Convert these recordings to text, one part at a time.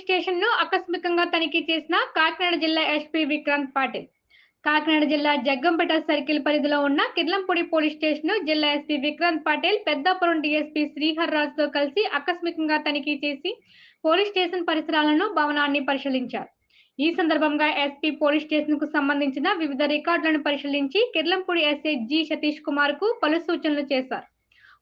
స్టేషన్‌ను ఆకస్మికంగా తనిఖీ చేసిన కాకినాడ జిల్లా ఎస్పీ విక్రాంత్ పాటిల్. కాకినాడ జిల్లా జగ్గంపేట సర్కిల్ పరిధిలో ఉన్న కిర్లంపూడి పోలీస్ స్టేషన్‌ను జిల్లా ఎస్పీ విక్రాంత్ పాటిల్ పెద్దాపురం డీఎస్పీ శ్రీహర్ రాజ్‌తో కలిసి ఆకస్మికంగా తనిఖీ చేసి పోలీస్ స్టేషన్ పరిసరాలను, భవనాన్ని పరిశీలించారు. ఈ సందర్భంగా ఎస్పీ పోలీస్ స్టేషన్‌కు సంబంధించిన వివిధ రికార్డులను పరిశీలించి కిర్లంపూడి ఎస్ఐ జి సతీష్ కుమార్‌కు పలు సూచనలు చేశారు.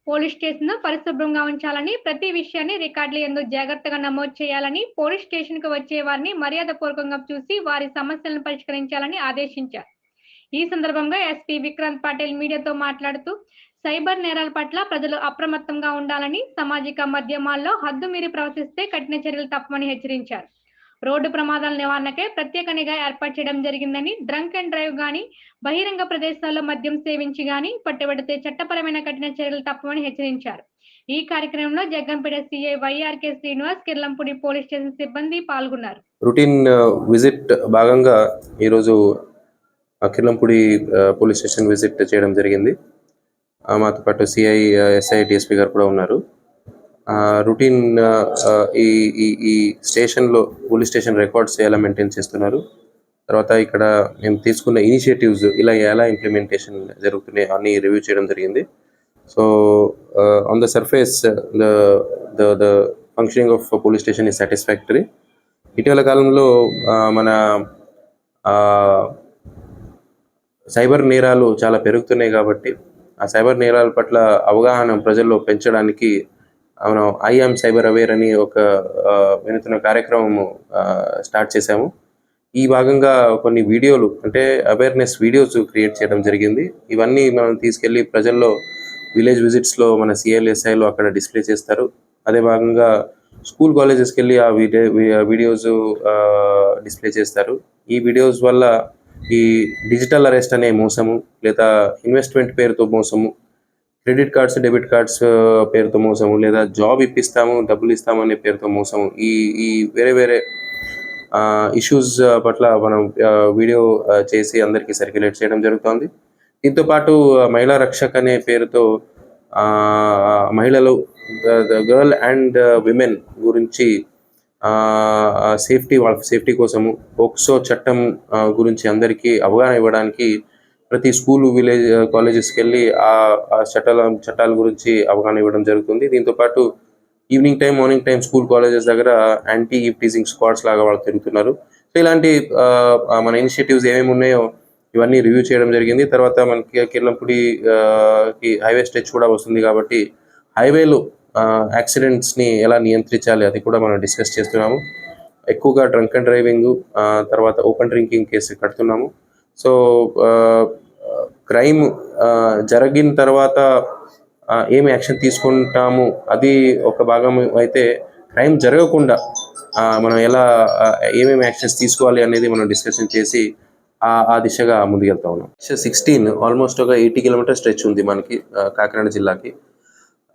పోలీస్ స్టేషన్‌ను పరిశుభ్రంగా ఉంచాలని, ప్రతి విషయాన్ని రికార్డుల యందు జాగ్రత్తగా నమోదు చేయాలని, పోలీస్ స్టేషన్‌కు వచ్చే వారిని మర్యాదపూర్వకంగా చూసి వారి సమస్యలను పరిష్కరించాలని ఆదేశించారు. ఈ సందర్భంగా ఎస్పీ విక్రాంత్ పాటిల్ మీడియాతో మాట్లాడుతూ, సైబర్ నేరాల పట్ల ప్రజలు అప్రమత్తంగా ఉండాలని, సామాజిక మాధ్యమాల్లో హద్దు మీరి ప్రవర్తిస్తే కఠిన చర్యలు తప్పవని హెచ్చరించారు. రోడ్డు ప్రమాదాల నివారణకై ప్రత్యేక నిఘా ఏర్పాటు చేయడం జరిగిందని, డ్రంక్ అండ్ డ్రైవ్ గాని, బహిరంగ ప్రదేశాల్లో మద్యం సేవించి గాని పట్టుబడితే చట్టపరమైన కఠిన చర్యలు తప్పవని హెచ్చరించారు. ఈ కార్యక్రమంలో Jaggampeta CI YRK Srinivas, Kirlampudi police station సిబ్బంది పాల్గొన్నారు. రొటీన్ విజిట్ భాగంగా ఈరోజు కిర్లంపూడి పోలీస్ స్టేషన్ విజిట్ చేయడం జరిగింది. మాతో పాటు సిఐ, ఎస్ఐ, డిఎస్పీ గారు కూడా ఉన్నారు. రొటీన్ ఈ స్టేషన్లో పోలీస్ స్టేషన్ రికార్డ్స్ ఎలా మెయింటైన్ చేస్తున్నారు, తర్వాత ఇక్కడ మేము తీసుకున్న ఇనిషియేటివ్స్ ఇలా ఎలా ఇంప్లిమెంటేషన్ జరుగుతున్నాయి అన్ని రివ్యూ చేయడం జరిగింది. So on the surface the functioning of police station is satisfactory. ఇటీవల కాలంలో మన సైబర్ నేరాలు చాలా పెరుగుతున్నాయి కాబట్టి ఆ సైబర్ నేరాల పట్ల అవగాహన ప్రజల్లో పెంచడానికి మనం ఐఎమ్ సైబర్ అవేర్ అని ఒక వినూత్న కార్యక్రమం స్టార్ట్ చేశాము. ఈ భాగంగా కొన్ని వీడియోలు అంటే అవేర్నెస్ వీడియోస్ క్రియేట్ చేయడం జరిగింది. ఇవన్నీ మనం తీసుకెళ్ళి ప్రజల్లో విలేజ్ విజిట్స్లో మన సిఎల్ఎస్ఐలో అక్కడ డిస్ప్లే చేస్తారు. అదే భాగంగా స్కూల్ కాలేజెస్కి వెళ్ళి ఆ వీడియోస్ డిస్ప్లే చేస్తారు. ఈ వీడియోస్ వల్ల ఈ డిజిటల్ అరెస్ట్ అనే మోసము, లేదా ఇన్వెస్ట్మెంట్ పేరుతో మోసము, క్రెడిట్ కార్డ్స్, డెబిట్ కార్డ్స్ పేరుతో మోసము, లేదా జాబ్ ఇప్పిస్తాము, డబ్బులు ఇస్తాము అనే పేరుతో మోసము, ఈ వేరే వేరే ఇష్యూస్ పట్ల మనం వీడియో చేసి అందరికీ సర్క్యులేట్ చేయడం జరుగుతుంది. దీంతో పాటు మహిళా రక్షక్ అనే పేరుతో మహిళలు, గర్ల్ అండ్ విమెన్ గురించి వాళ్ళ సేఫ్టీ కోసము పోక్సో చట్టం గురించి అందరికీ అవగాహన ఇవ్వడానికి ప్రతి స్కూల్, విలేజ్, కాలేజెస్కి వెళ్ళి ఆ చట్టాల గురించి అవగాహన ఇవ్వడం జరుగుతుంది. దీంతోపాటు evening time, morning time school colleges దగ్గర యాంటీ ఈవ్ టీజింగ్ స్క్వాడ్స్ లాగా వాళ్ళు తిరుగుతున్నారు. సో ఇలాంటి మన ఇనిషియేటివ్స్ ఏమేమి ఉన్నాయో ఇవన్నీ రివ్యూ చేయడం జరిగింది. తర్వాత మనకి కిర్లంపూడికి హైవే స్ట్రెచ్ కూడా వస్తుంది కాబట్టి హైవేలో యాక్సిడెంట్స్ని ఎలా నియంత్రించాలి అది కూడా మనం డిస్కస్ చేస్తున్నాము. ఎక్కువగా డ్రంక్ అండ్ డ్రైవింగ్, తర్వాత ఓపెన్ డ్రింకింగ్ కేసు కడుతున్నాము. సో క్రైమ్ జరిగిన తర్వాత ఏమి యాక్షన్ తీసుకుంటాము అది ఒక భాగం అయితే, క్రైమ్ జరగకుండా మనం ఎలా ఏమేమి యాక్షన్స్ తీసుకోవాలి అనేది మనం డిస్కషన్ చేసి ఆ దిశగా ముందుకెళ్తా ఉన్నాం. 16 ఆల్మోస్ట్ ఒక 80 కిలోమీటర్ స్ట్రెచ్ ఉంది మనకి కాకినాడ జిల్లాకి.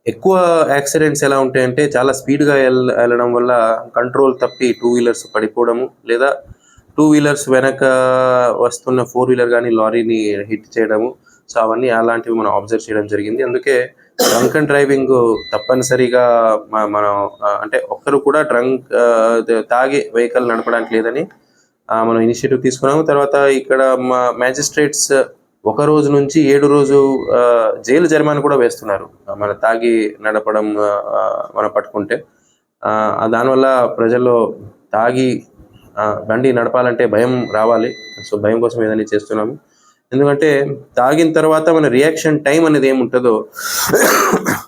ఎక్కువ యాక్సిడెంట్స్ ఎలా ఉంటాయంటే చాలా స్పీడ్గా వెళ్ళడం వల్ల కంట్రోల్ తప్పి 2 వీలర్స్ పడిపోవడము, లేదా 2 వీలర్స్ వెనక వస్తున్న 4 వీలర్ కానీ లారీని హిట్ చేయడము. సో అవన్నీ అలాంటివి మనం అబ్జర్వ్ చేయడం జరిగింది. అందుకే డ్రంక్ అండ్ డ్రైవింగ్ తప్పనిసరిగా మనం అంటే ఒక్కరు కూడా తాగి వెహికల్ నడపడానికి లేదని మనం ఇనిషియేటివ్ తీసుకున్నాము. తర్వాత ఇక్కడ మా మ్యాజిస్ట్రేట్స్ 1 రోజు నుంచి 7 రోజు జైలు జరిమానా కూడా వేస్తున్నారు మన తాగి నడపడం మనం పట్టుకుంటే. దానివల్ల ప్రజల్లో తాగి బండి నడపాలంటే భయం రావాలి. సో భయం కోసం ఏదైనా చేస్తున్నాము. ఎందుకంటే తాగిన తర్వాత మన రియాక్షన్ టైం అనేది ఏముంటుందో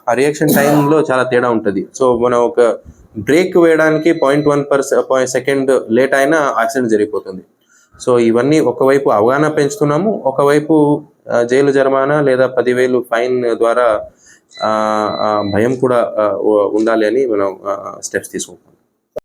ఆ రియాక్షన్ టైంలో చాలా తేడా ఉంటుంది. సో మనం ఒక బ్రేక్ వేయడానికి 0.1 సెకండ్ లేట్ అయినా యాక్సిడెంట్ జరిగిపోతుంది. సో ఇవన్నీ ఒకవైపు అవగాహన పెంచుతున్నాము, ఒకవైపు జైలు జరిమానా లేదా 10,000 ఫైన్ ద్వారా భయం కూడా ఉండాలి అని మనం స్టెప్స్ తీసుకుంటాం.